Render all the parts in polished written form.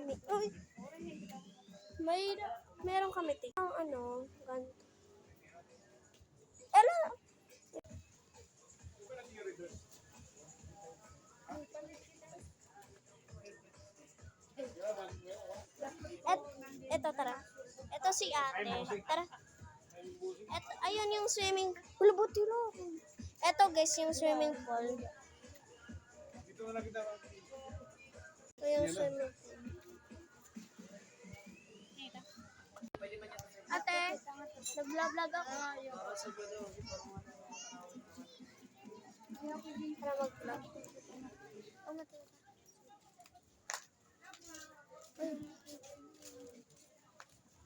Mami. Uy. Meron kami ang ano, ganito. Ela. Eto, tara. Ito si ate. Tara. Eto, ayun yung swimming. Buti lang. Eto guys, yung swimming pool. Ito yung swimming pool. Ate, nag-vlog ako. Para mag-vlog. Oh, matinta.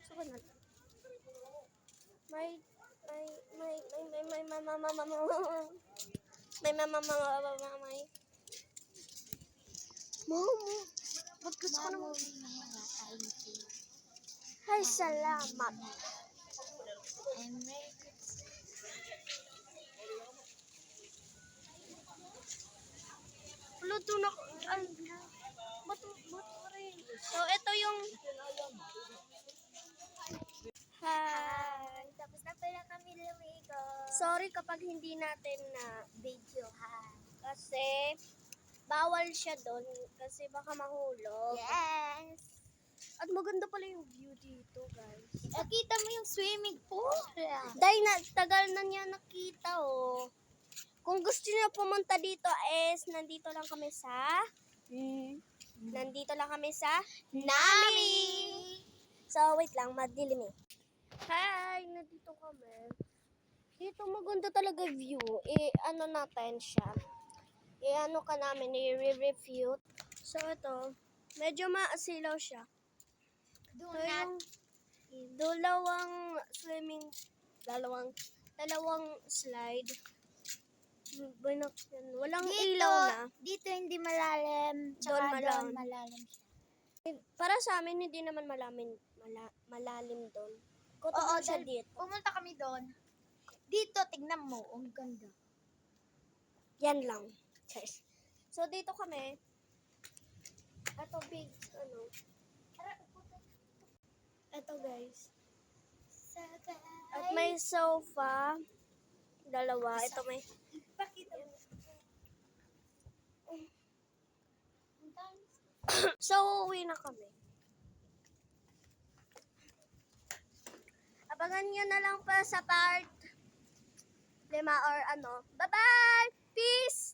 Saan na? May Mama, ba't gusto ko naman? Ay, salamat. Luto na ko. Bato rin. So, ito yung... Hi! Tapos na pala kami lumigo. Sorry kapag hindi natin na video ha. Kasi bawal siya doon kasi baka mahulog. Yes! At maganda pala yung view dito, guys. Nakita mo yung swimming pool? Dahil tagal na niya nakita, oh. Kung gusto niyo pumunta dito nandito lang kami sa Nami. So, wait lang, madilim eh. Hi, nandito kami. Dito maganda talaga view. Ano natin siya. Ano ka namin, i-refute. So, ito, medyo maasilaw siya. Do So, not. yung dalawang slide. Walang ilaw na. Dito hindi malalim. Doon Tsaka doon malalim siya. Para sa amin, hindi naman malalim doon. Oo, Kung siya dahil dito. pumunta kami doon. Dito, tignan mo. Ang ganda. Yan lang. Cheers. So, dito kami. Ito, big, ano. Ito, guys. At may sofa. Dalawa. Ito may... Pakita mo. So, uwi na kami. Abangan nyo na lang pa sa part 5 or ano. Bye-bye! Peace!